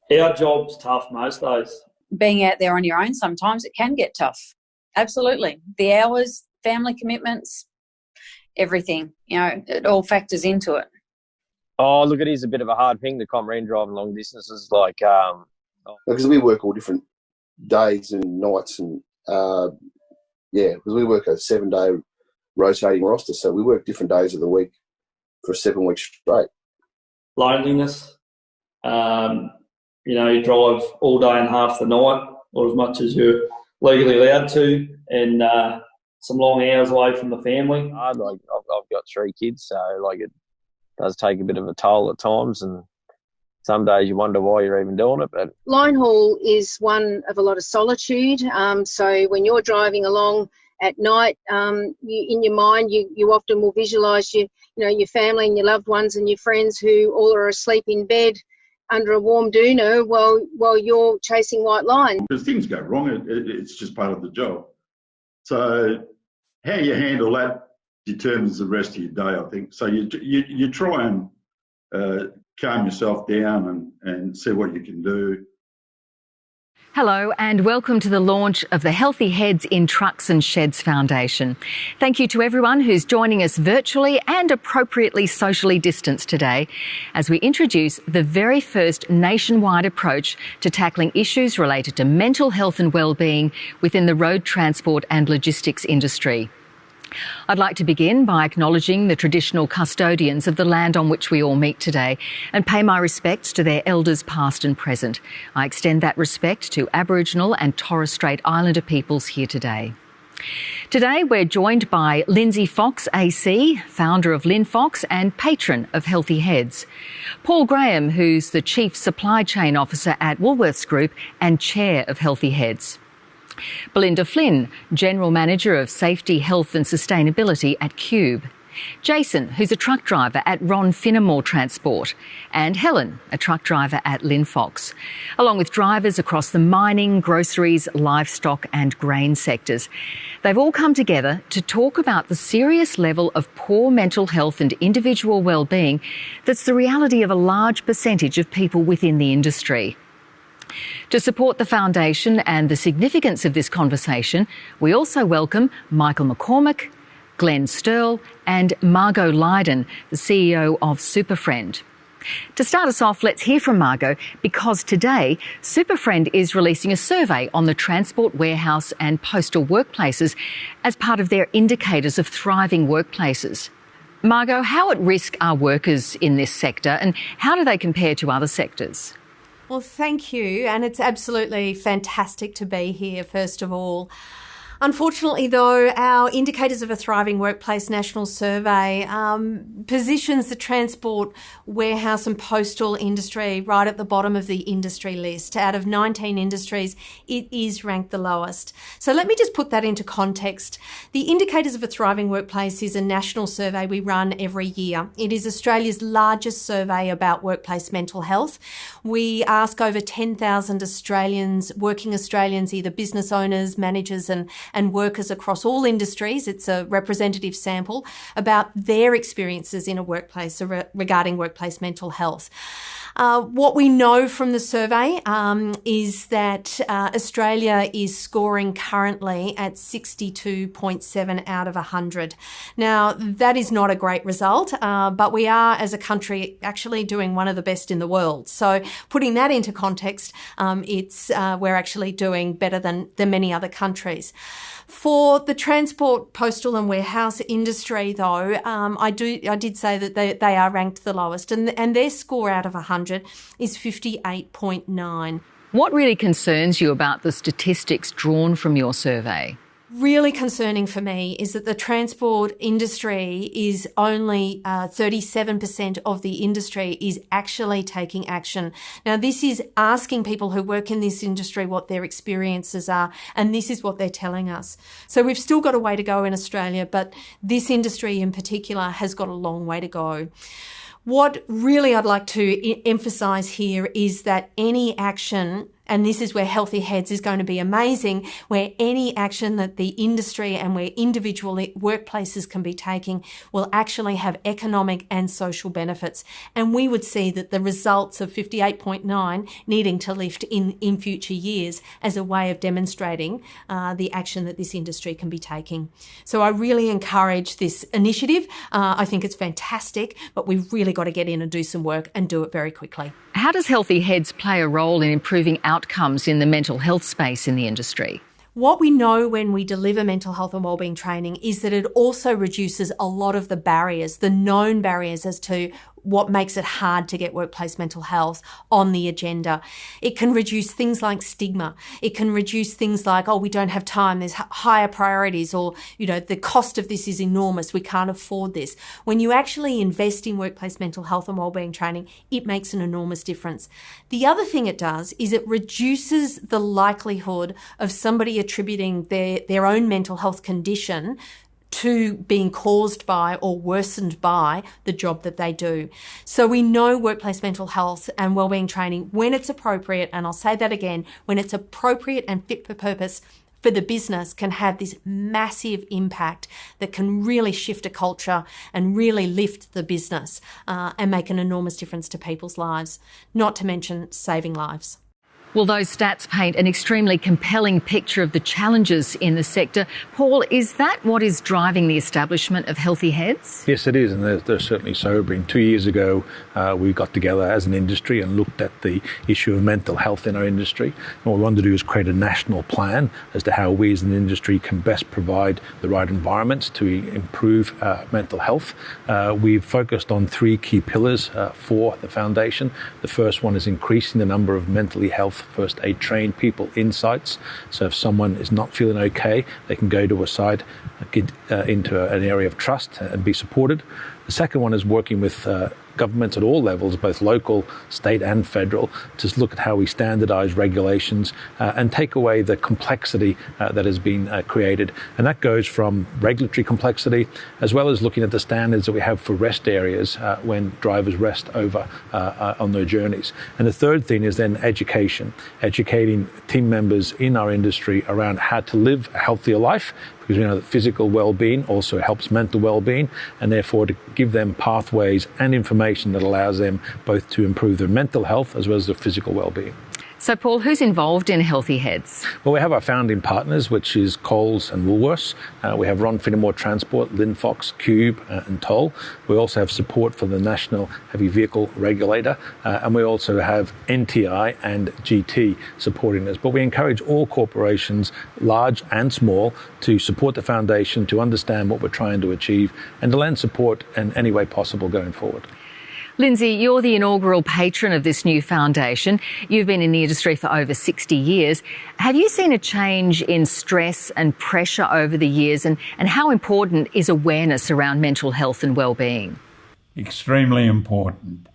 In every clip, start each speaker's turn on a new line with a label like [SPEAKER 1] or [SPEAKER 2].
[SPEAKER 1] Our job's tough most days.
[SPEAKER 2] Being out there on your own, sometimes it can get tough. Absolutely. The hours, family commitments, everything, it all factors into it.
[SPEAKER 3] Oh, look, it is a bit of a hard thing to comprehend driving long distances.
[SPEAKER 4] Because we work all different days and nights and, because we work a 7-day rotating roster, so we work different days of the week for 7 weeks straight.
[SPEAKER 1] Loneliness. You drive all day and half the night, or as much as you're legally allowed to, and some long hours away from the family.
[SPEAKER 3] I've got 3 kids, so it does take a bit of a toll at times, and some days you wonder why you're even doing it. But
[SPEAKER 5] line haul is one of a lot of solitude. So when you're driving along at night, in your mind, you often will visualise your family and your loved ones and your friends who all are asleep in bed under a warm doona while you're chasing white line.
[SPEAKER 6] Because things go wrong, it's just part of the job. So how you handle that determines the rest of your day, I think. So you try and calm yourself down and see what you can do.
[SPEAKER 7] Hello and welcome to the launch of the Healthy Heads in Trucks and Sheds Foundation. Thank you to everyone who's joining us virtually and appropriately socially distanced today as we introduce the very first nationwide approach to tackling issues related to mental health and wellbeing within the road transport and logistics industry. I'd like to begin by acknowledging the traditional custodians of the land on which we all meet today and pay my respects to their elders past and present. I extend that respect to Aboriginal and Torres Strait Islander peoples here today. Today we're joined by Lindsay Fox AC, founder of Lynn Fox and patron of Healthy Heads. Paul Graham, who's the Chief Supply Chain Officer at Woolworths Group and Chair of Healthy Heads. Belinda Flynn, General Manager of Safety, Health and Sustainability at Cube. Jason, who's a truck driver at Ron Finnemore Transport. And Helen, a truck driver at Lynn Fox, along with drivers across the mining, groceries, livestock and grain sectors. They've all come together to talk about the serious level of poor mental health and individual wellbeing that's the reality of a large percentage of people within the industry. To support the foundation and the significance of this conversation, we also welcome Michael McCormack, Glenn Sterle and Margo Lydon, the CEO of SuperFriend. To start us off, let's hear from Margo, because today SuperFriend is releasing a survey on the transport, warehouse and postal workplaces as part of their indicators of thriving workplaces. Margo, how at risk are workers in this sector and how do they compare to other sectors?
[SPEAKER 8] Well, thank you. And it's absolutely fantastic to be here, first of all. Unfortunately, though, our Indicators of a Thriving Workplace national survey positions the transport, warehouse and postal industry right at the bottom of the industry list. Out of 19 industries, it is ranked the lowest. So let me just put that into context. The Indicators of a Thriving Workplace is a national survey we run every year. It is Australia's largest survey about workplace mental health. We ask over 10,000 Australians, working Australians, either business owners, managers and workers across all industries, it's a representative sample, about their experiences in a workplace regarding workplace mental health. What we know from the survey is that Australia is scoring currently at 62.7 out of 100. Now, that is not a great result, but we are, as a country, actually doing one of the best in the world. So putting that into context, we're actually doing better than many other countries. For the transport, postal and warehouse industry, though, I did say that they are ranked the lowest, and their score out of 100 is 58.9.
[SPEAKER 7] What really concerns you about the statistics drawn from your survey?
[SPEAKER 8] Really concerning for me is that the transport industry is only 37% of the industry is actually taking action. Now, this is asking people who work in this industry what their experiences are, and this is what they're telling us. So we've still got a way to go in Australia, but this industry in particular has got a long way to go. What really I'd like to emphasise here is that any action And this is where Healthy Heads is going to be amazing, where any action that the industry and where individual workplaces can be taking will actually have economic and social benefits. And we would see that the results of 58.9 needing to lift in future years as a way of demonstrating the action that this industry can be taking. So I really encourage this initiative. I think it's fantastic, but we've really got to get in and do some work and do it very quickly.
[SPEAKER 7] How does Healthy Heads play a role in improving outcomes in the mental health space in the industry?
[SPEAKER 8] What we know when we deliver mental health and wellbeing training is that it also reduces a lot of the barriers, the known barriers as to what makes it hard to get workplace mental health on the agenda. It can reduce things like stigma. It can reduce things like, oh, we don't have time, there's higher priorities, or, the cost of this is enormous, we can't afford this. When you actually invest in workplace mental health and wellbeing training, it makes an enormous difference. The other thing it does is it reduces the likelihood of somebody attributing their own mental health condition to being caused by or worsened by the job that they do. So we know workplace mental health and wellbeing training, when it's appropriate, and I'll say that again, when it's appropriate and fit for purpose for the business, can have this massive impact that can really shift a culture and really lift the business and make an enormous difference to people's lives, not to mention saving lives.
[SPEAKER 7] Well, those stats paint an extremely compelling picture of the challenges in the sector. Paul, is that what is driving the establishment of Healthy Heads?
[SPEAKER 9] Yes, it is, and they're certainly sobering. 2 years ago, we got together as an industry and looked at the issue of mental health in our industry. And what we wanted to do is create a national plan as to how we as an industry can best provide the right environments to improve mental health. We've focused on 3 key pillars for the foundation. The first one is increasing the number of mentally health first aid trained people in sites. So if someone is not feeling okay, they can go to a site, get into an area of trust and be supported. The second one is working with governments at all levels, both local, state and federal, to look at how we standardise regulations and take away the complexity that has been created. And that goes from regulatory complexity as well as looking at the standards that we have for rest areas when drivers rest over on their journeys. And the third thing is then education, educating team members in our industry around how to live a healthier life, because we know that physical well-being also helps mental well-being, and therefore to give them pathways and information that allows them both to improve their mental health as well as their physical well-being.
[SPEAKER 7] So, Paul, who's involved in Healthy Heads?
[SPEAKER 9] Well, we have our founding partners, which is Coles and Woolworths. We have Ron Finnemore Transport, Lindsay Fox, Cube and Toll. We also have support from the National Heavy Vehicle Regulator, and we also have NTI and GT supporting us. But we encourage all corporations, large and small, to support the foundation, to understand what we're trying to achieve, and to lend support in any way possible going forward.
[SPEAKER 7] Lindsay, you're the inaugural patron of this new foundation. You've been in the industry for over 60 years. Have you seen a change in stress and pressure over the years, and how important is awareness around mental health and well-being?
[SPEAKER 10] Extremely important.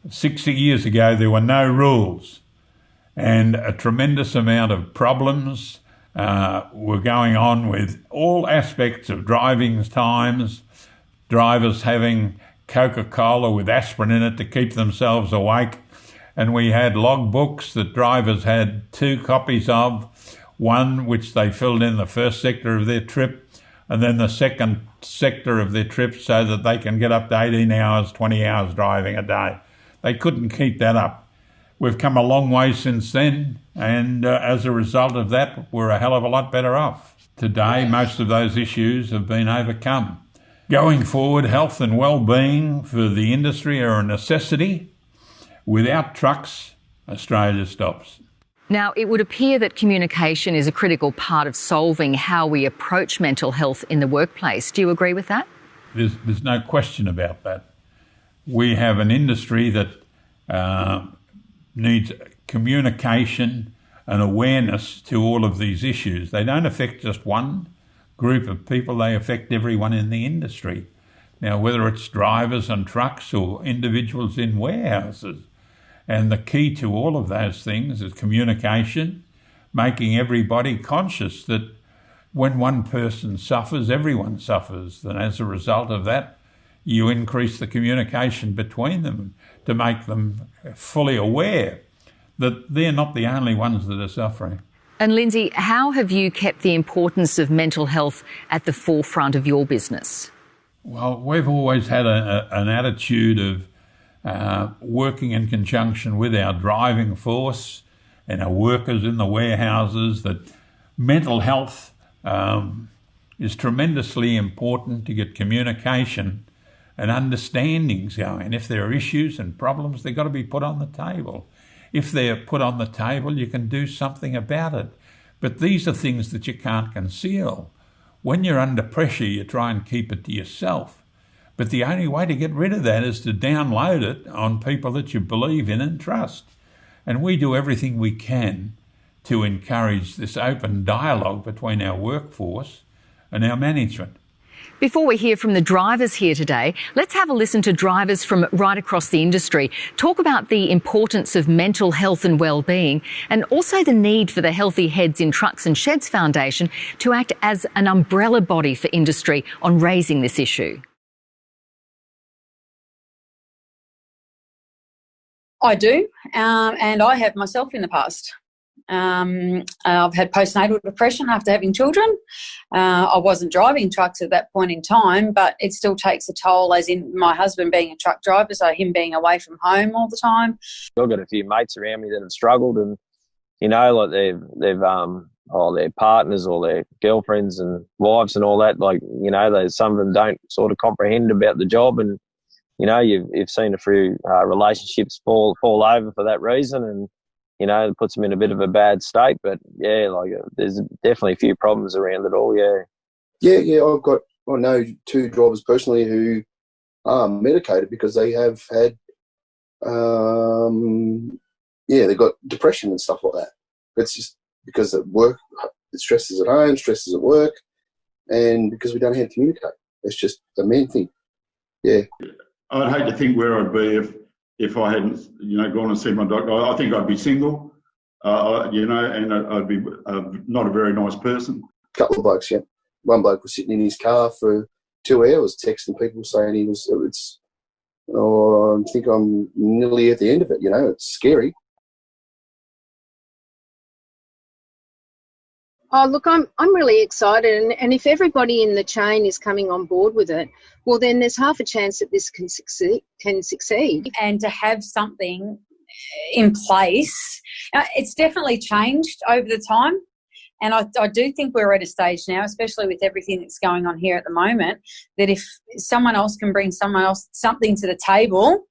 [SPEAKER 10] 60 years ago, there were no rules, and a tremendous amount of problems were going on with all aspects of driving times, drivers having Coca-Cola with aspirin in it to keep themselves awake. And we had log books that drivers had 2 copies of, one which they filled in the first sector of their trip and then the second sector of their trip so that they can get up to 18 hours, 20 hours driving a day. They couldn't keep that up. We've come a long way since then, and as a result of that, we're a hell of a lot better off. Today, most of those issues have been overcome. Going forward, health and well-being for the industry are a necessity. Without trucks, Australia stops.
[SPEAKER 7] Now, it would appear that communication is a critical part of solving how we approach mental health in the workplace. Do you agree with that?
[SPEAKER 10] There's no question about that. We have an industry that needs communication and awareness to all of these issues. They don't affect just one group of people, they affect everyone in the industry. Now, whether it's drivers and trucks or individuals in warehouses. And the key to all of those things is communication, making everybody conscious that when one person suffers, everyone suffers. And as a result of that, you increase the communication between them to make them fully aware that they're not the only ones that are suffering.
[SPEAKER 7] And Lindsay, how have you kept the importance of mental health at the forefront of your business?
[SPEAKER 10] Well, we've always had an attitude of working in conjunction with our driving force and our workers in the warehouses, that mental health is tremendously important to get communication and understandings going. If there are issues and problems, they've got to be put on the table. If they're put on the table, you can do something about it. But these are things that you can't conceal. When you're under pressure, you try and keep it to yourself. But the only way to get rid of that is to download it on people that you believe in and trust. And we do everything we can to encourage this open dialogue between our workforce and our management.
[SPEAKER 7] Before we hear from the drivers here today, let's have a listen to drivers from right across the industry talk about the importance of mental health and well-being, and also the need for the Healthy Heads in Trucks and Sheds Foundation to act as an umbrella body for industry on raising this issue.
[SPEAKER 2] I do, and I have myself in the past. I've had postnatal depression after having children. I wasn't driving trucks at that point in time, but it still takes a toll, as in my husband being a truck driver, so him being away from home all the time.
[SPEAKER 3] I've got a few mates around me that have struggled, and like they've their partners or their girlfriends and wives and all that, some of them don't sort of comprehend about the job, and you've seen a few relationships fall over for that reason, and it puts them in a bit of a bad state. But there's definitely a few problems around it all.
[SPEAKER 4] Yeah. I know 2 drivers personally who are medicated because they have had they've got depression and stuff like that. It's just because at work, the stresses at home, stresses at work, and because we don't know how to communicate. It's just a man thing. Yeah.
[SPEAKER 6] I'd hate to think where I'd be if I hadn't, gone and seen my doctor. I think I'd be single, and I'd be not a very nice person.
[SPEAKER 4] A couple of blokes, yeah. One bloke was sitting in his car for 2 hours texting people saying I think I'm nearly at the end of it, it's scary.
[SPEAKER 5] Oh, look, I'm really excited, and if everybody in the chain is coming on board with it, well, then there's half a chance that this can succeed.
[SPEAKER 2] And to have something in place, it's definitely changed over the time, and I do think we're at a stage now, especially with everything that's going on here at the moment, that if someone else can bring something to the table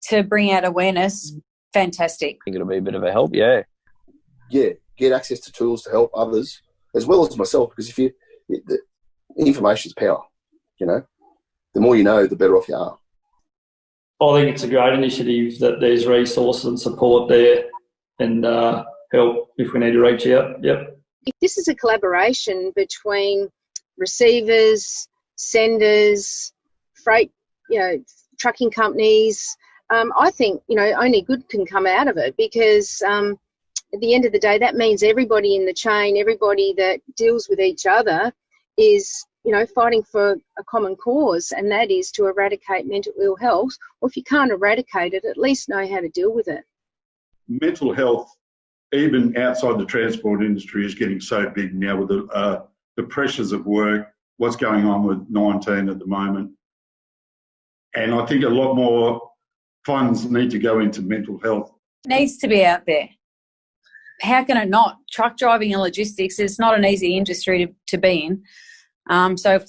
[SPEAKER 2] to bring out awareness, fantastic.
[SPEAKER 3] I think it'll be a bit of a help, yeah.
[SPEAKER 4] Yeah, get access to tools to help others, as well as myself, because information's power, The more you know, the better off you are.
[SPEAKER 1] I think it's a great initiative that there's resources and support there and help if we need to reach out. Yep.
[SPEAKER 5] This is a collaboration between receivers, senders, freight, trucking companies. I think, only good can come out of it, because at the end of the day, that means everybody in the chain, everybody that deals with each other is, fighting for a common cause, and that is to eradicate mental ill health. Or if you can't eradicate it, at least know how to deal with it.
[SPEAKER 6] Mental health, even outside the transport industry, is getting so big now with the pressures of work, what's going on with 19 at the moment. And I think a lot more funds need to go into mental health.
[SPEAKER 2] It needs to be out there. How can it not? Truck driving and logistics is not an easy industry to be in. So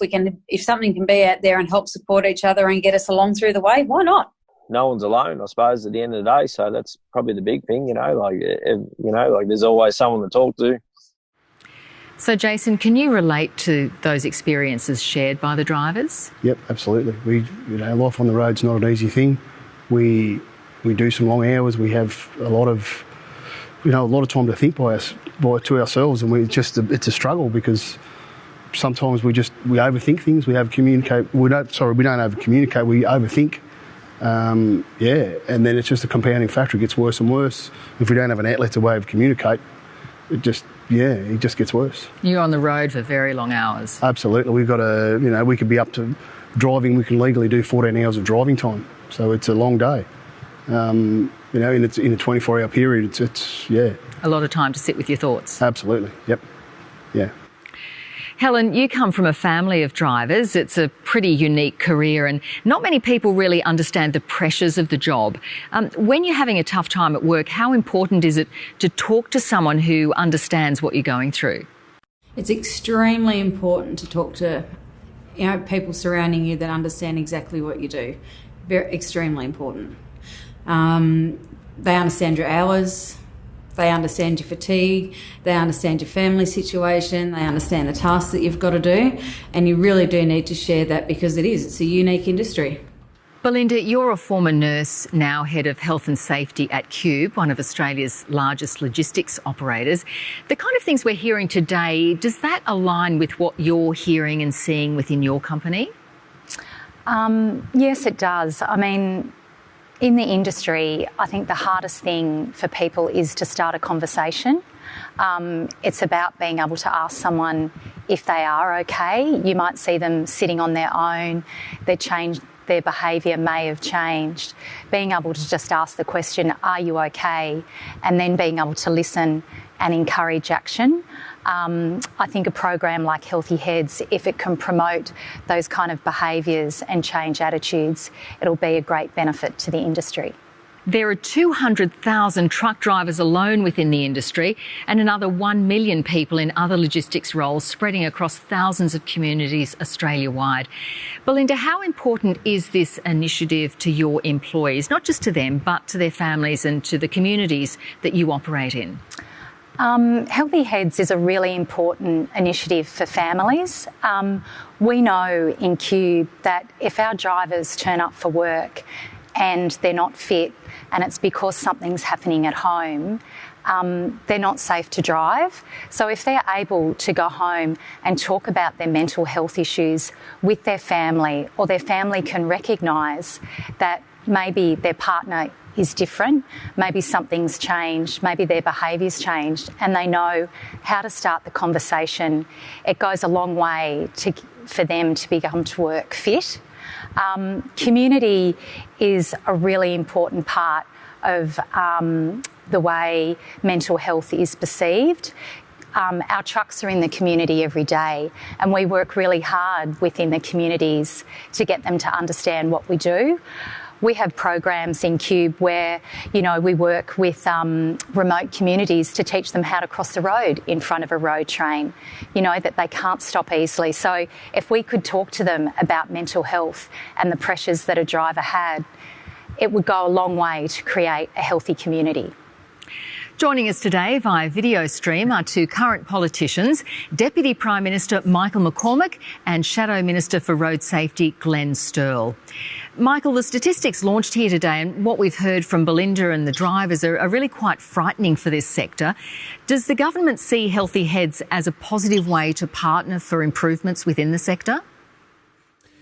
[SPEAKER 2] if something can be out there and help support each other and get us along through the way, why not?
[SPEAKER 3] No one's alone, I suppose, at the end of the day. So that's probably the big thing, there's always someone to talk to.
[SPEAKER 7] So, Jason, can you relate to those experiences shared by the drivers?
[SPEAKER 11] Yep, absolutely. Life on the road's not an easy thing. We do some long hours. We have a lot of time to think to ourselves, and it's a struggle, because sometimes we overthink things. We overcommunicate. We don't over-communicate. We overthink. And then it's just a compounding factor. It gets worse and worse. If we don't have an outlet to way of communicate, it just gets worse.
[SPEAKER 7] You're on the road for very long hours.
[SPEAKER 11] Absolutely. We've got we could be up to driving. We can legally do 14 hours of driving time. So it's a long day. In a 24-hour period. It's
[SPEAKER 7] a lot of time to sit with your thoughts.
[SPEAKER 11] Absolutely. Yep. Yeah.
[SPEAKER 7] Helen, you come from a family of drivers. It's a pretty unique career and not many people really understand the pressures of the job. When you're having a tough time at work, how important is it to talk to someone who understands what you're going through?
[SPEAKER 12] It's extremely important to talk to people surrounding you that understand exactly what you do. Extremely important. They understand your hours, they understand your fatigue, they understand your family situation, they understand the tasks that you've got to do, and you really do need to share that because it's a unique industry.
[SPEAKER 7] Belinda, you're a former nurse, now head of health and safety at Qube, one of Australia's largest logistics operators. The kind of things we're hearing today, does that align with what you're hearing and seeing within your company?
[SPEAKER 13] Yes, it does. I mean, in the industry, I think the hardest thing for people is to start a conversation. It's about being able to ask someone if they are okay. You might see them sitting on their own, their behaviour may have changed. Being able to just ask the question, are you okay? And then being able to listen and encourage action. I think a program like Healthy Heads, if it can promote those kind of behaviours and change attitudes, it'll be a great benefit to the industry.
[SPEAKER 7] There are 200,000 truck drivers alone within the industry and another 1 million people in other logistics roles spreading across thousands of communities Australia-wide. Belinda, how important is this initiative to your employees, not just to them, but to their families and to the communities that you operate in?
[SPEAKER 13] Healthy Heads is a really important initiative for families. We know in Qube that if our drivers turn up for work and they're not fit and it's because something's happening at home, they're not safe to drive. So if they're able to go home and talk about their mental health issues with their family, or their family can recognise that maybe their partner is different, maybe something's changed, maybe their behaviour's changed, and they know how to start the conversation, it goes a long way for them to become to work fit. Community is a really important part of the way mental health is perceived. Our trucks are in the community every day, and we work really hard within the communities to get them to understand what we do. We have programs in Qube where, we work with remote communities to teach them how to cross the road in front of a road train, that they can't stop easily. So if we could talk to them about mental health and the pressures that a driver had, it would go a long way to create a healthy community.
[SPEAKER 7] Joining us today via video stream are two current politicians, Deputy Prime Minister Michael McCormack and Shadow Minister for Road Safety Glenn Sterle. Michael, the statistics launched here today and what we've heard from Belinda and the drivers are really quite frightening for this sector. Does the government see Healthy Heads as a positive way to partner for improvements within the sector?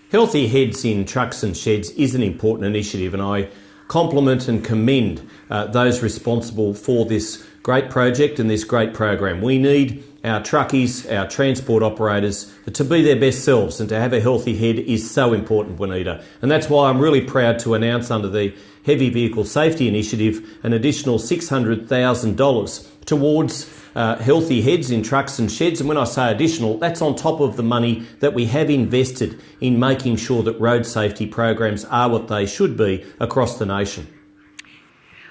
[SPEAKER 14] Healthy Heads in trucks and sheds is an important initiative, and I compliment and commend those responsible for this great project and this great program. We need our truckies, our transport operators to be their best selves, and to have a healthy head is so important, Juanita. And that's why I'm really proud to announce under the Heavy Vehicle Safety Initiative an additional $600,000 towards healthy heads in trucks and sheds. And when I say additional, that's on top of the money that we have invested in making sure that road safety programs are what they should be across the nation.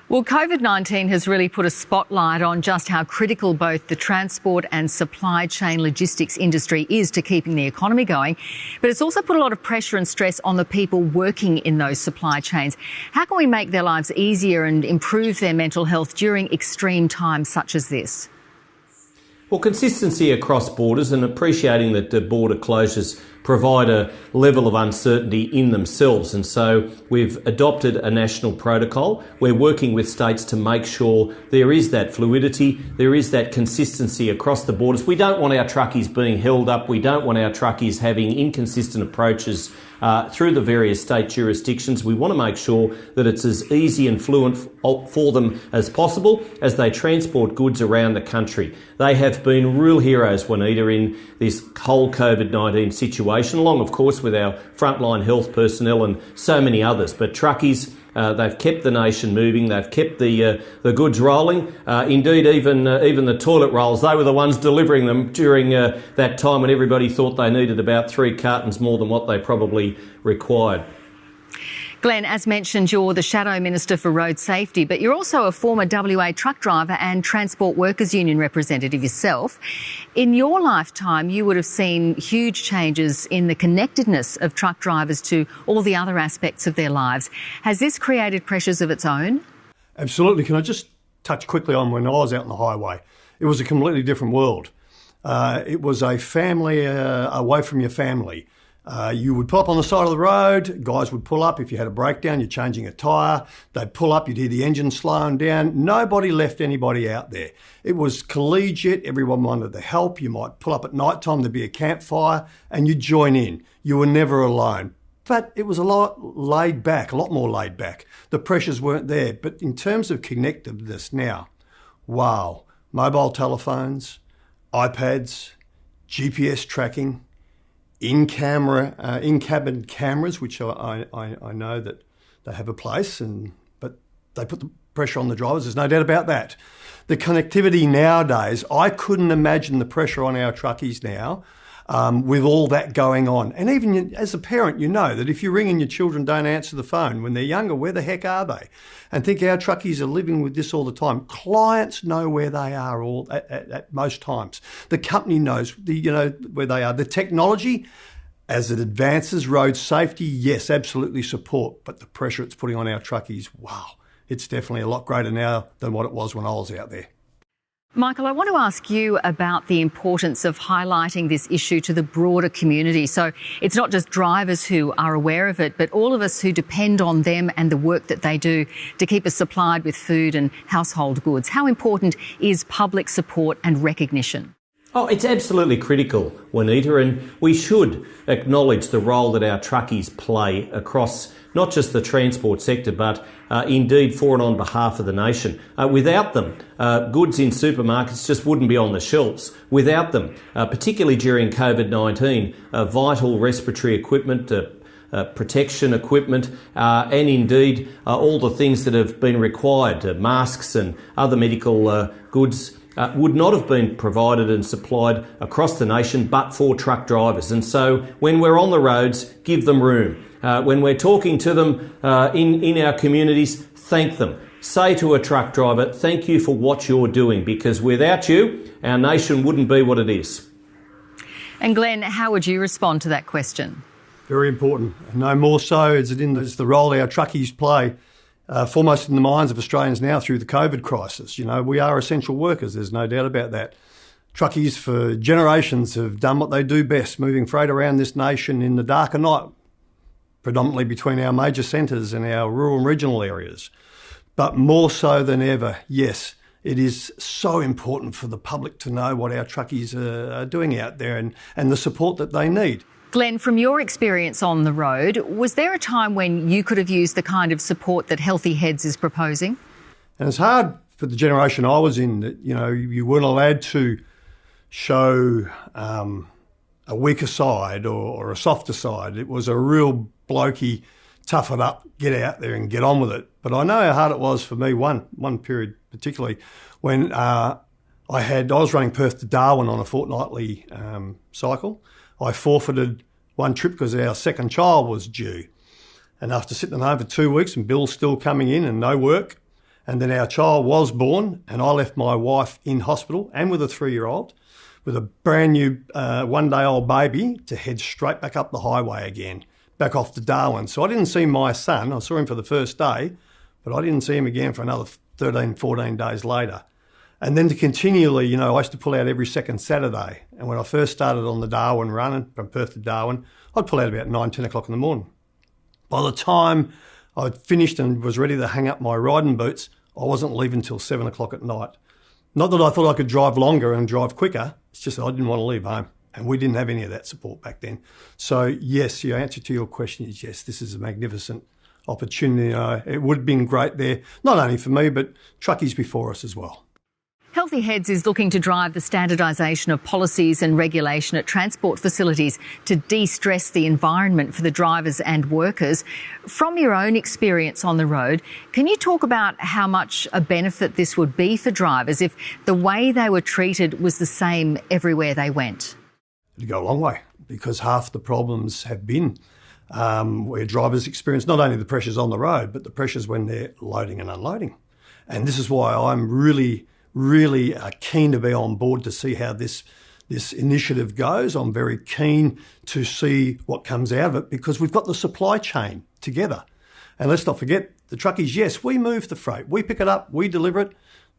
[SPEAKER 7] Well, COVID-19 has really put a spotlight on just how critical both the transport and supply chain logistics industry is to keeping the economy going. But it's also put a lot of pressure and stress on the people working in those supply chains. How can we make their lives easier and improve their mental health during extreme times such as this?
[SPEAKER 14] Well, consistency across borders, and appreciating that the border closures provide a level of uncertainty in themselves. And so we've adopted a national protocol. We're working with states to make sure there is that fluidity, there is that consistency across the borders. We don't want our truckies being held up. We don't want our truckies having inconsistent approaches through the various state jurisdictions. We want to make sure that it's as easy and fluent for them as possible as they transport goods around the country. They have been real heroes, Juanita, in this whole COVID-19 situation, along, of course, with our frontline health personnel and so many others. But truckies They've kept the nation moving. They've kept the goods rolling. Indeed, even the toilet rolls, they were the ones delivering them during that time when everybody thought they needed about 3 cartons more than what they probably required.
[SPEAKER 7] Glenn, as mentioned, you're the Shadow Minister for Road Safety, but you're also a former WA truck driver and Transport Workers Union representative yourself. In your lifetime, you would have seen huge changes in the connectedness of truck drivers to all the other aspects of their lives. Has this created pressures of its own?
[SPEAKER 15] Absolutely. Can I just touch quickly on when I was out on the highway? It was a completely different world. It was a family away from your family. You would pull up on the side of the road, guys would pull up. If you had a breakdown, you're changing a tyre, they'd pull up, you'd hear the engine slowing down. Nobody left anybody out there. It was collegiate, everyone wanted to help. You might pull up at night time, there'd be a campfire, and you'd join in. You were never alone. But it was a lot laid back, a lot more laid back. The pressures weren't there. But in terms of connectedness now, wow, mobile telephones, iPads, GPS tracking, in-cabin cameras, which I know that they have a place, but they put the pressure on the drivers. There's no doubt about that. The connectivity nowadays, I couldn't imagine the pressure on our truckies now with all that going on. And even as a parent, you know that if you ring and your children don't answer the phone when they're younger, where the heck are they? And think our truckies are living with this all the time. Clients know where they are all at most times. The company knows where they are. The technology, as it advances, road safety, yes, absolutely support. But the pressure it's putting on our truckies, wow, it's definitely a lot greater now than what it was when I was out there.
[SPEAKER 7] Michael, I want to ask you about the importance of highlighting this issue to the broader community. So it's not just drivers who are aware of it, but all of us who depend on them and the work that they do to keep us supplied with food and household goods. How important is public support and recognition?
[SPEAKER 14] Oh, it's absolutely critical, Juanita, and we should acknowledge the role that our truckies play across not just the transport sector, but indeed for and on behalf of the nation. Without them, goods in supermarkets just wouldn't be on the shelves. Without them, particularly during COVID-19, vital respiratory equipment, protection equipment, and indeed all the things that have been required, masks and other medical goods, would not have been provided and supplied across the nation but for truck drivers. And so when we're on the roads, give them room. When we're talking to them in our communities, thank them. Say to a truck driver, thank you for what you're doing, because without you, our nation wouldn't be what it is.
[SPEAKER 7] And Glenn, how would you respond to that question?
[SPEAKER 15] Very important. No more so is the role our truckies play. Foremost in the minds of Australians now through the COVID crisis. You know, we are essential workers, there's no doubt about that. Truckies for generations have done what they do best, moving freight around this nation in the dark of night, predominantly between our major centres and our rural and regional areas. But more so than ever, yes, it is so important for the public to know what our truckies are doing out there and the support that they need.
[SPEAKER 7] Glenn, from your experience on the road, was there a time when you could have used the kind of support that Healthy Heads is proposing?
[SPEAKER 15] And it's hard for the generation I was in that, you know, you weren't allowed to show a weaker side or a softer side. It was a real blokey, tough it up, get out there and get on with it. But I know how hard it was for me, one period particularly, when I was running Perth to Darwin on a fortnightly cycle. I forfeited one trip because our second child was due. And after sitting at home for 2 weeks and bills still coming in and no work, and then our child was born and I left my wife in hospital and with a 3-year-old, with a brand new 1-day-old baby, to head straight back up the highway again, back off to Darwin. So I didn't see my son. I saw him for the first day, but I didn't see him again for another 13, 14 days later. And then to continually, you know, I used to pull out every second Saturday. And when I first started on the Darwin run from Perth to Darwin, I'd pull out about 9, 10 o'clock in the morning. By the time I'd finished and was ready to hang up my riding boots, I wasn't leaving till 7 o'clock at night. Not that I thought I could drive longer and drive quicker, it's just that I didn't want to leave home. And we didn't have any of that support back then. So yes, the answer to your question is yes, this is a magnificent opportunity. It would have been great there, not only for me, but truckies before us as well.
[SPEAKER 7] Healthy Healthy Heads is looking to drive the standardisation of policies and regulation at transport facilities to de-stress the environment for the drivers and workers. From your own experience on the road, can you talk about how much a benefit this would be for drivers if the way they were treated was the same everywhere they went?
[SPEAKER 15] It'd go a long way, because half the problems have been where drivers experience not only the pressures on the road, but the pressures when they're loading and unloading. And this is why I'm really keen to be on board to see how this initiative goes. I'm very keen to see what comes out of it, because we've got the supply chain together. And let's not forget, the truckies, yes, we move the freight. We pick it up, we deliver it.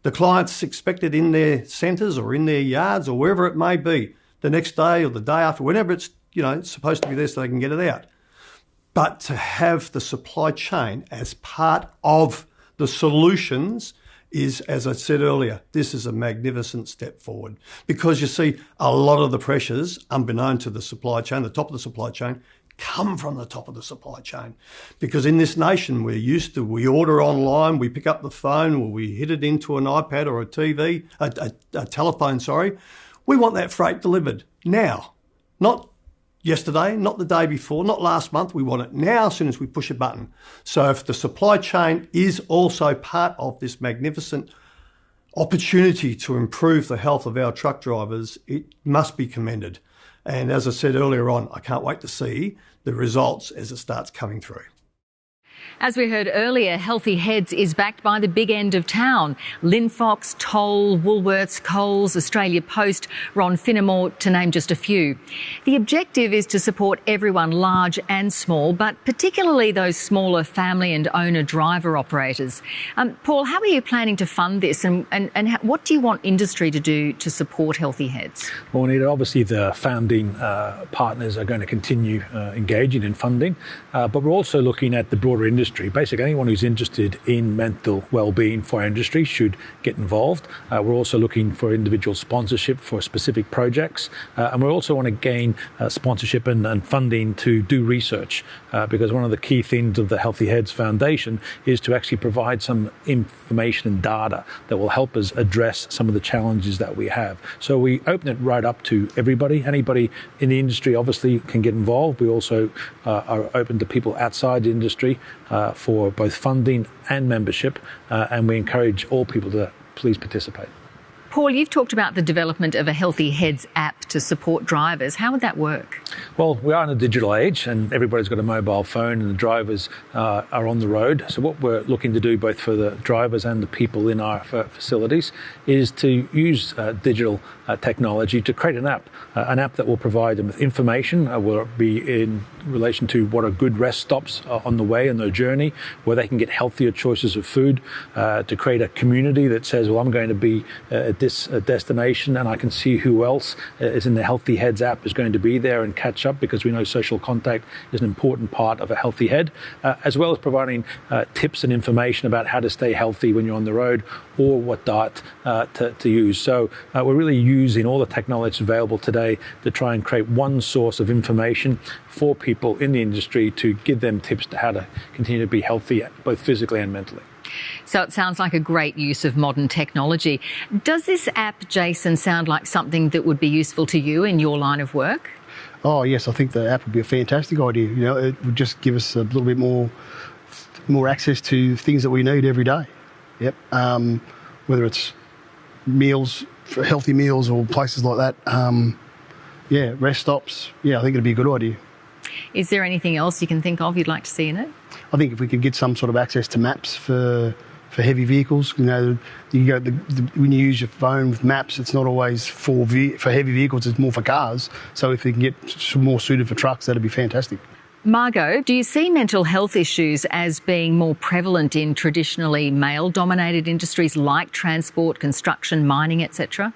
[SPEAKER 15] The clients expect it in their centres or in their yards or wherever it may be, the next day or the day after, whenever it's supposed to be there so they can get it out. But to have the supply chain as part of the solutions is, as I said earlier, this is a magnificent step forward, because you see a lot of the pressures, unbeknown to the supply chain, the top of the supply chain, come from the top of the supply chain. Because in this nation, we order online, we pick up the phone, or we hit it into an iPad or a TV, a telephone, sorry. We want that freight delivered now, not yesterday, not the day before, not last month. We want it now as soon as we push a button. So if the supply chain is also part of this magnificent opportunity to improve the health of our truck drivers, it must be commended. And as I said earlier on, I can't wait to see the results as it starts coming through.
[SPEAKER 7] As we heard earlier, Healthy Heads is backed by the big end of town. Lindsay Fox, Toll, Woolworths, Coles, Australia Post, Ron Finnemore, to name just a few. The objective is to support everyone, large and small, but particularly those smaller family and owner-driver operators. Paul, how are you planning to fund this, and what do you want industry to do to support Healthy Heads?
[SPEAKER 9] Well, Juanita, obviously the founding partners are going to continue engaging in funding, but we're also looking at the broader industry. Basically, anyone who's interested in mental well-being for our industry should get involved. We're also looking for individual sponsorship for specific projects, and we also want to gain sponsorship and funding to do research, because one of the key things of the Healthy Heads Foundation is to actually provide some information and data that will help us address some of the challenges that we have. So we open it right up to everybody. Anybody in the industry obviously can get involved. We also are open to people outside the industry for both funding and membership, and we encourage all people to please participate.
[SPEAKER 7] Paul, you've talked about the development of a Healthy Heads app to support drivers. How would that work?
[SPEAKER 9] Well, we are in a digital age and everybody's got a mobile phone and the drivers are on the road. So what we're looking to do both for the drivers and the people in our facilities is to use digital technology to create an app that will provide them with information, will be in relation to what are good rest stops on the way in their journey, where they can get healthier choices of food, to create a community that says, well, I'm going to be at this destination and I can see who else is in the Healthy Heads app is going to be there and catch up, because we know social contact is an important part of a healthy head, as well as providing tips and information about how to stay healthy when you're on the road or what diet to use. So we're really using all the technology available today to try and create one source of information for people in the industry to give them tips to how to continue to be healthy, both physically and mentally.
[SPEAKER 7] So it sounds like a great use of modern technology. Does this app, Jason, sound like something that would be useful to you in your line of work?
[SPEAKER 11] Oh, yes, I think the app would be a fantastic idea. You know, it would just give us a little bit more access to things that we need every day. Yep. Whether it's meals, healthy meals or places like that. Rest stops. Yeah, I think it'd be a good idea.
[SPEAKER 7] Is there anything else you can think of you'd like to see in it?
[SPEAKER 11] I think if we could get some sort of access to maps for heavy vehicles, you know, when you use your phone with maps, it's not always for heavy vehicles, it's more for cars. So if we can get some more suited for trucks, that'd be fantastic.
[SPEAKER 7] Margo, do you see mental health issues as being more prevalent in traditionally male-dominated industries like transport, construction, mining, etc.?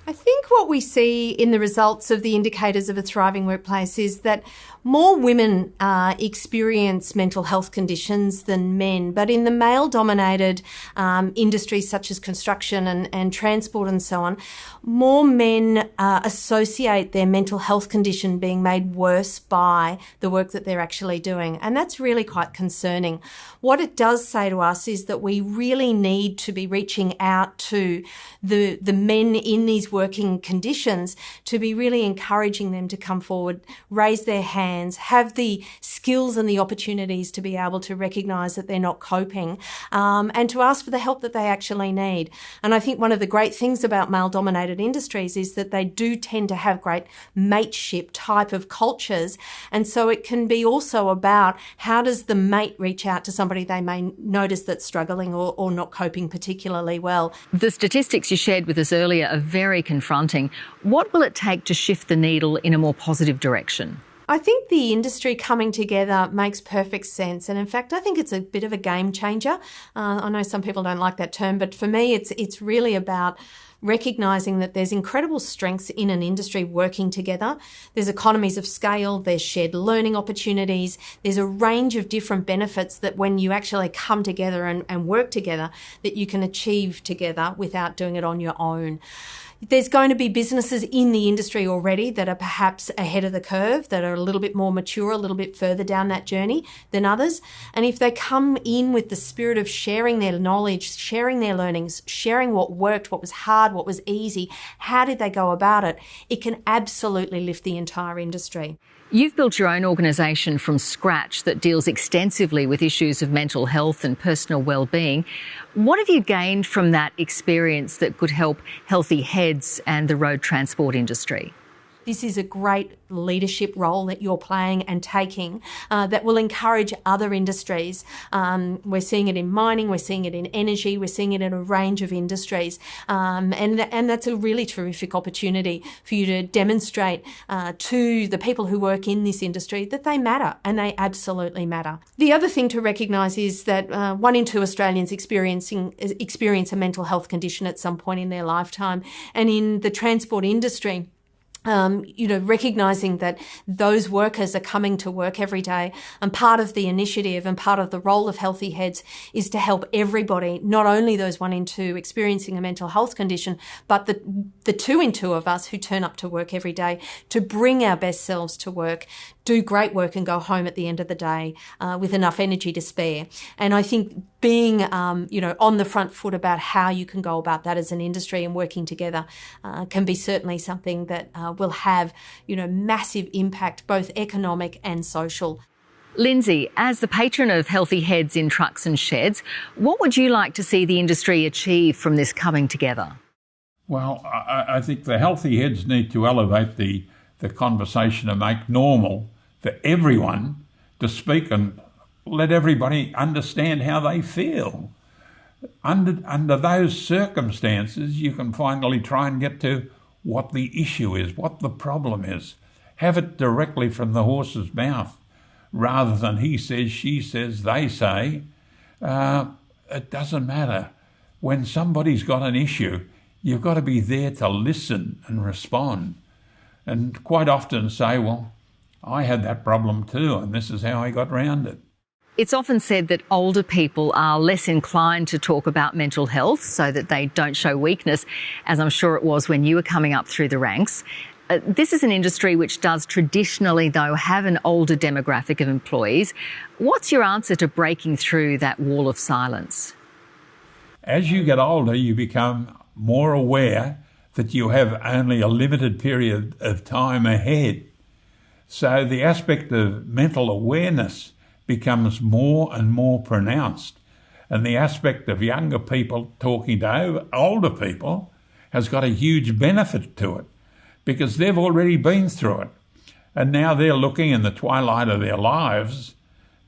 [SPEAKER 8] I think what we see in the results of the indicators of a thriving workplace is that more women experience mental health conditions than men, but in the male-dominated industries such as construction and transport and so on, more men associate their mental health condition being made worse by the work that they're actually doing, and that's really quite concerning. What it does say to us is that we really need to be reaching out to the men in these working conditions to be really encouraging them to come forward, raise their hands, have the skills and the opportunities to be able to recognise that they're not coping, and to ask for the help that they actually need. And I think one of the great things about male-dominated industries is that they do tend to have great mateship type of cultures, and so it can be also about how does the mate reach out to somebody they may notice that's struggling or not coping particularly well.
[SPEAKER 7] The statistics you shared with us earlier are very confronting. What will it take to shift the needle in a more positive direction?
[SPEAKER 8] I think the industry coming together makes perfect sense. And in fact, I think it's a bit of a game changer. I know some people don't like that term, but for me, it's really about recognising that there's incredible strengths in an industry working together. There's economies of scale, there's shared learning opportunities, there's a range of different benefits that when you actually come together and work together, that you can achieve together without doing it on your own. There's going to be businesses in the industry already that are perhaps ahead of the curve, that are a little bit more mature, a little bit further down that journey than others. And if they come in with the spirit of sharing their knowledge, sharing their learnings, sharing what worked, what was hard, what was easy, how did they go about it, it can absolutely lift the entire industry.
[SPEAKER 7] You've built your own organisation from scratch that deals extensively with issues of mental health and personal well-being. What have you gained from that experience that could help Healthy Heads and the road transport industry?
[SPEAKER 8] This is a great leadership role that you're playing and taking that will encourage other industries. We're seeing it in mining, we're seeing it in energy, we're seeing it in a range of industries. And that's a really terrific opportunity for you to demonstrate to the people who work in this industry that they matter, and they absolutely matter. The other thing to recognise is that 1 in 2 Australians experience a mental health condition at some point in their lifetime. And in the transport industry, recognising that those workers are coming to work every day, and part of the initiative and part of the role of Healthy Heads is to help everybody, not only those 1 in 2 experiencing a mental health condition, but the 2 in 2 of us who turn up to work every day to bring our best selves to work, do great work and go home at the end of the day with enough energy to spare. And I think being, on the front foot about how you can go about that as an industry and working together can be certainly something that will have, massive impact, both economic and social.
[SPEAKER 7] Lindsay, as the patron of Healthy Heads in Trucks and Sheds, what would you like to see the industry achieve from this coming together?
[SPEAKER 10] Well, I think the Healthy Heads need to elevate the conversation and make normal for everyone to speak and let everybody understand how they feel. Under those circumstances, you can finally try and get to what the issue is, what the problem is. Have it directly from the horse's mouth, rather than he says, she says, they say. It doesn't matter. When somebody's got an issue, you've got to be there to listen and respond. And quite often say, well, I had that problem too, and this is how I got round it.
[SPEAKER 7] It's often said that older people are less inclined to talk about mental health so that they don't show weakness, as I'm sure it was when you were coming up through the ranks. This is an industry which does traditionally, though, have an older demographic of employees. What's your answer to breaking through that wall of silence?
[SPEAKER 10] As you get older, you become more aware that you have only a limited period of time ahead. So the aspect of mental awareness becomes more and more pronounced. And the aspect of younger people talking to older people has got a huge benefit to it, because they've already been through it. And now they're looking in the twilight of their lives,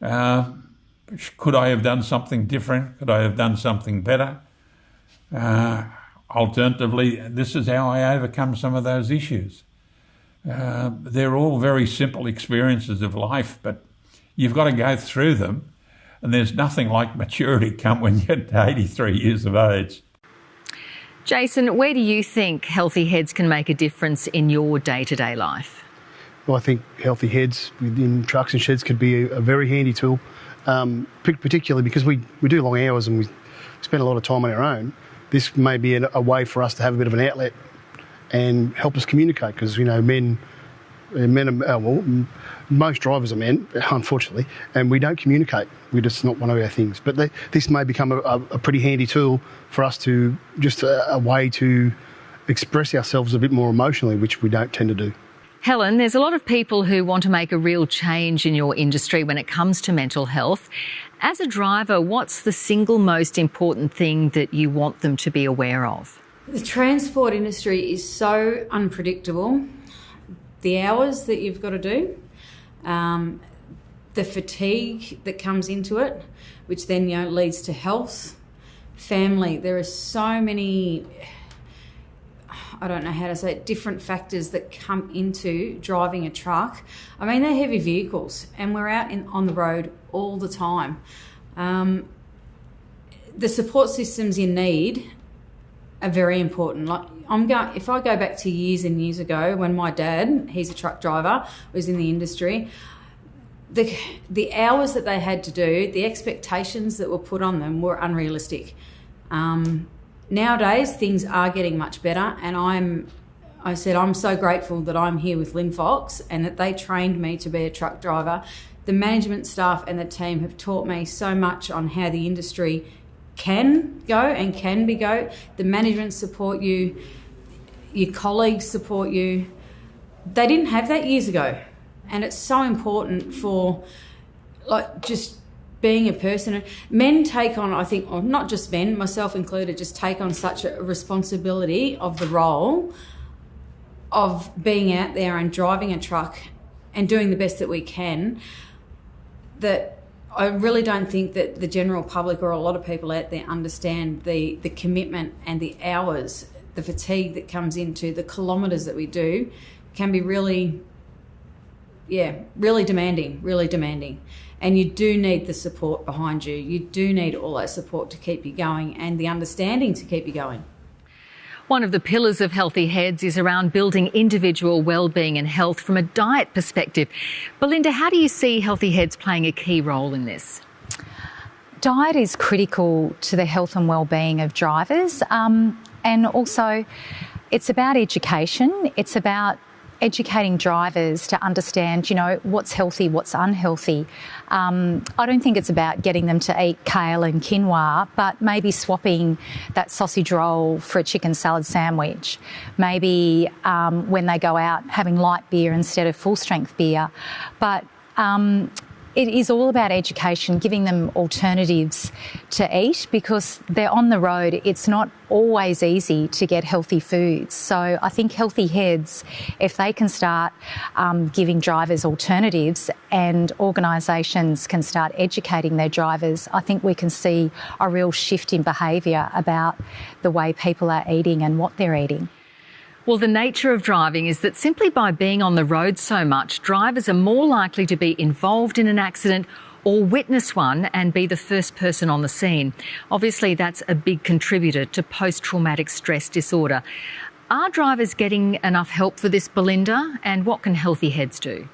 [SPEAKER 10] could I have done something different? Could I have done something better? Alternatively, this is how I overcome some of those issues. They're all very simple experiences of life, but you've got to go through them, and there's nothing like maturity come when you get to 83 years of age.
[SPEAKER 7] Jason, where do you think Healthy Heads can make a difference in your day-to-day life?
[SPEAKER 11] Well, I think Healthy Heads within trucks and sheds could be a very handy tool, particularly because we do long hours and we spend a lot of time on our own. This may be a way for us to have a bit of an outlet and help us communicate, because, you know, most drivers are men, unfortunately, and we don't communicate. We're just not one of our things. But this may become a pretty handy tool for us to just a way to express ourselves a bit more emotionally, which we don't tend to do.
[SPEAKER 7] Helen, there's a lot of people who want to make a real change in your industry when it comes to mental health. As a driver, what's the single most important thing that you want them to be aware of?
[SPEAKER 12] The transport industry is so unpredictable. The hours that you've got to do, the fatigue that comes into it, which then, you know, leads to health, family. There are so many, I don't know how to say it, different factors that come into driving a truck. I mean, they're heavy vehicles and we're out on the road all the time. The support systems you need are very important. Like if I go back to years and years ago when my dad, he's a truck driver, was in the industry, the hours that they had to do, the expectations that were put on them were unrealistic. Nowadays, things are getting much better, and I'm so grateful that I'm here with Lindsay Fox and that they trained me to be a truck driver. The management staff and the team have taught me so much on how the industry can go and can be go. The management support you, your colleagues support you. They didn't have that years ago, and it's so important for, like, just being a person. Men take on, I think, or not just men, myself included, just take on such a responsibility of the role of being out there and driving a truck and doing the best that we can, that I really don't think that the general public or a lot of people out there understand the commitment and the hours, the fatigue that comes into the kilometres that we do can be really demanding. And you do need the support behind you. You do need all that support to keep you going and the understanding to keep you going.
[SPEAKER 7] One of the pillars of Healthy Heads is around building individual wellbeing and health from a diet perspective. Belinda, how do you see Healthy Heads playing a key role in this?
[SPEAKER 13] Diet is critical to the health and wellbeing of drivers, and also it's about education. It's about educating drivers to understand, you know, what's healthy, what's unhealthy. I don't think it's about getting them to eat kale and quinoa, but maybe swapping that sausage roll for a chicken salad sandwich. Maybe when they go out, having light beer instead of full-strength beer. But it is all about education, giving them alternatives to eat, because they're on the road. It's not always easy to get healthy foods. So I think Healthy Heads, if they can start giving drivers alternatives and organisations can start educating their drivers, I think we can see a real shift in behaviour about the way people are eating and what they're eating.
[SPEAKER 7] Well, the nature of driving is that simply by being on the road so much, drivers are more likely to be involved in an accident or witness one and be the first person on the scene. Obviously, that's a big contributor to post-traumatic stress disorder. Are drivers getting enough help for this, Belinda? And what can Healthy Heads do?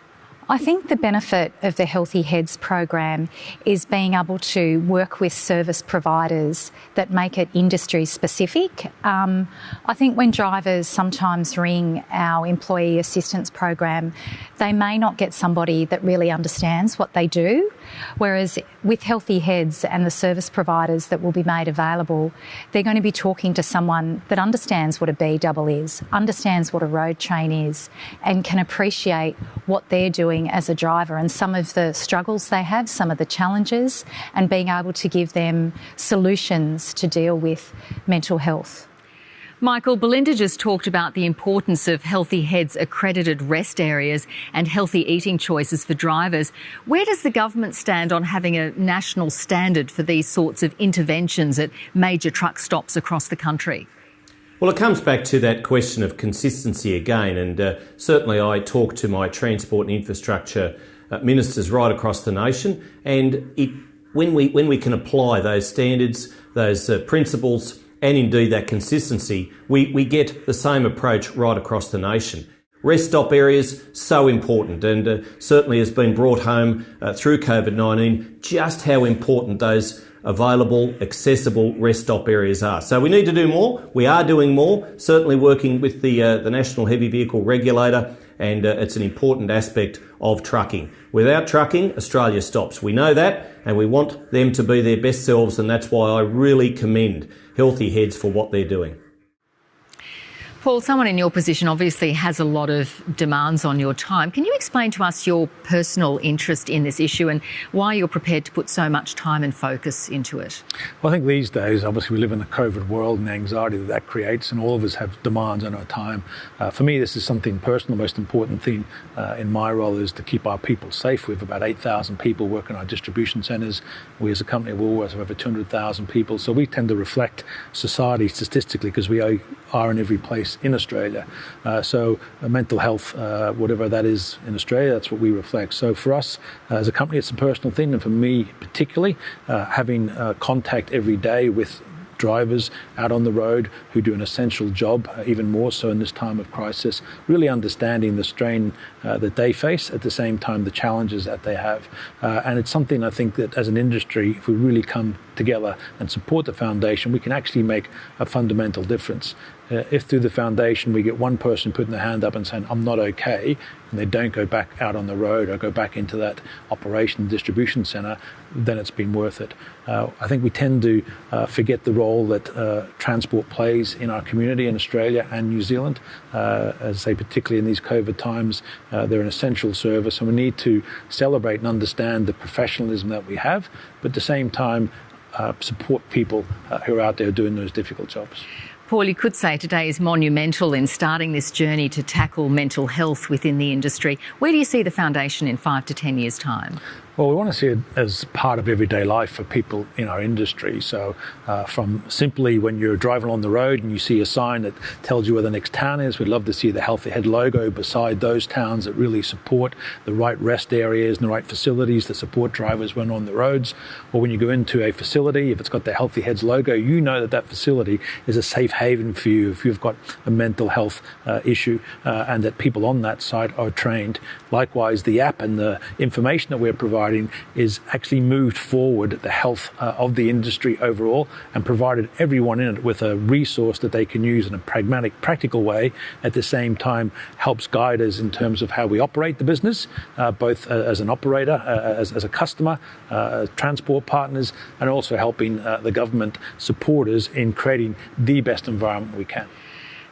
[SPEAKER 13] I think the benefit of the Healthy Heads program is being able to work with service providers that make it industry specific. I think when drivers sometimes ring our employee assistance program, they may not get somebody that really understands what they do, whereas with Healthy Heads and the service providers that will be made available, they're going to be talking to someone that understands what a B-double is, understands what a road train is, and can appreciate what they're doing as a driver and some of the struggles they have, some of the challenges, and being able to give them solutions to deal with mental health.
[SPEAKER 7] Michael, Belinda just talked about the importance of Healthy Heads accredited rest areas and healthy eating choices for drivers. Where does the government stand on having a national standard for these sorts of interventions at major truck stops across the country?
[SPEAKER 14] Well, it comes back to that question of consistency again, and certainly I talk to my transport and infrastructure ministers right across the nation, and when we can apply those standards, those principles, and indeed that consistency, we get the same approach right across the nation. Rest stop areas, so important, and certainly has been brought home through COVID-19 just how important those available, accessible rest stop areas are. So we need to do more. We are doing more, certainly working with the National Heavy Vehicle Regulator, and it's an important aspect of trucking. Without trucking, Australia stops. We know that, and we want them to be their best selves, and that's why I really commend Healthy Heads for what they're doing.
[SPEAKER 7] Paul, someone in your position obviously has a lot of demands on your time. Can you explain to us your personal interest in this issue and why you're prepared to put so much time and focus into it?
[SPEAKER 9] Well, I think these days, obviously, we live in a COVID world and the anxiety that creates, and all of us have demands on our time. For me, this is something personal. The most important thing in my role is to keep our people safe. We have about 8,000 people working in our distribution centres. We as a company at Woolworths have over 200,000 people. So we tend to reflect society statistically because we are in every place in Australia. So mental health, whatever that is in Australia, that's what we reflect. So for us as a company, it's a personal thing. And for me particularly, having contact every day with drivers out on the road who do an essential job, even more so in this time of crisis, really understanding the strain that they face, at the same time the challenges that they have. And it's something I think that as an industry, if we really come together and support the foundation, we can actually make a fundamental difference. If through the foundation we get one person putting their hand up and saying, I'm not okay, and they don't go back out on the road or go back into that operation distribution centre, then it's been worth it. I think we tend to forget the role that transport plays in our community in Australia and New Zealand. As I say, particularly in these COVID times, they're an essential service, and we need to celebrate and understand the professionalism that we have, but at the same time support people who are out there doing those difficult jobs.
[SPEAKER 7] Paul, you could say today is monumental in starting this journey to tackle mental health within the industry. Where do you see the foundation in 5 to 10 years' time?
[SPEAKER 9] Well, we want to see it as part of everyday life for people in our industry. So from simply when you're driving along the road and you see a sign that tells you where the next town is, we'd love to see the Healthy Head logo beside those towns that really support the right rest areas and the right facilities that support drivers when on the roads. Or when you go into a facility, if it's got the Healthy Heads logo, you know that that facility is a safe haven for you if you've got a mental health issue, and that people on that site are trained. Likewise, the app and the information that we're providing is actually moved forward the health of the industry overall, and provided everyone in it with a resource that they can use in a pragmatic, practical way, at the same time helps guide us in terms of how we operate the business, both as an operator, as a customer, transport partners, and also helping the government support us in creating the best environment we can.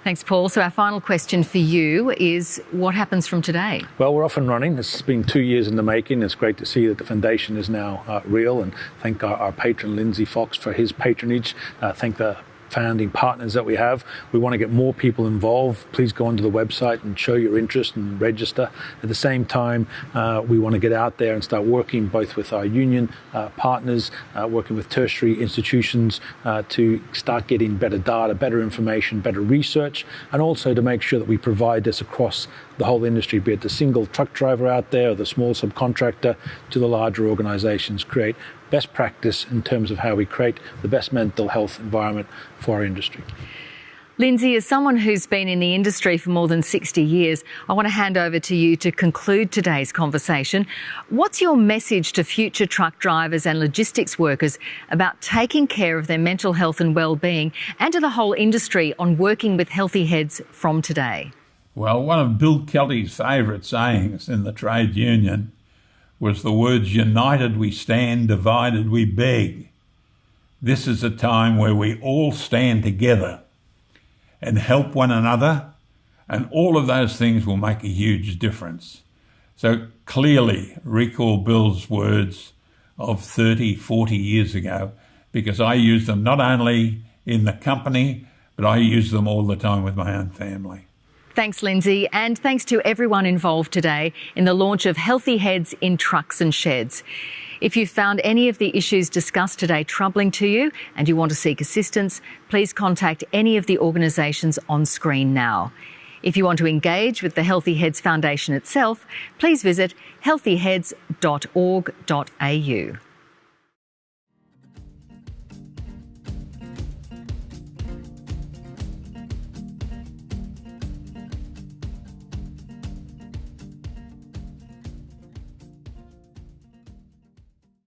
[SPEAKER 7] Thanks, Paul. So our final question for you is, what happens from today?
[SPEAKER 9] Well, we're off and running. It's been 2 years in the making. It's great to see that the foundation is now real, and thank our patron, Lindsay Fox, for his patronage. Thank the founding partners that we have. We want to get more people involved. Please go onto the website and show your interest and register. At the same time, we want to get out there and start working both with our union partners, working with tertiary institutions to start getting better data, better information, better research, and also to make sure that we provide this across the whole industry, be it the single truck driver out there or the small subcontractor to the larger organisations, create best practice in terms of how we create the best mental health environment for our industry.
[SPEAKER 7] Lindsay, as someone who's been in the industry for more than 60 years, I want to hand over to you to conclude today's conversation. What's your message to future truck drivers and logistics workers about taking care of their mental health and well-being, and to the whole industry on working with Healthy Heads from today?
[SPEAKER 10] Well, one of Bill Kelly's favourite sayings in the trade union was the words, "United we stand, divided we beg." This is a time where we all stand together and help one another, and all of those things will make a huge difference. So clearly recall Bill's words of 30, 40 years ago, because I use them not only in the company, but I use them all the time with my own family.
[SPEAKER 7] Thanks, Lindsay, and thanks to everyone involved today in the launch of Healthy Heads in Trucks and Sheds. If you've found any of the issues discussed today troubling to you and you want to seek assistance, please contact any of the organisations on screen now. If you want to engage with the Healthy Heads Foundation itself, please visit healthyheads.org.au.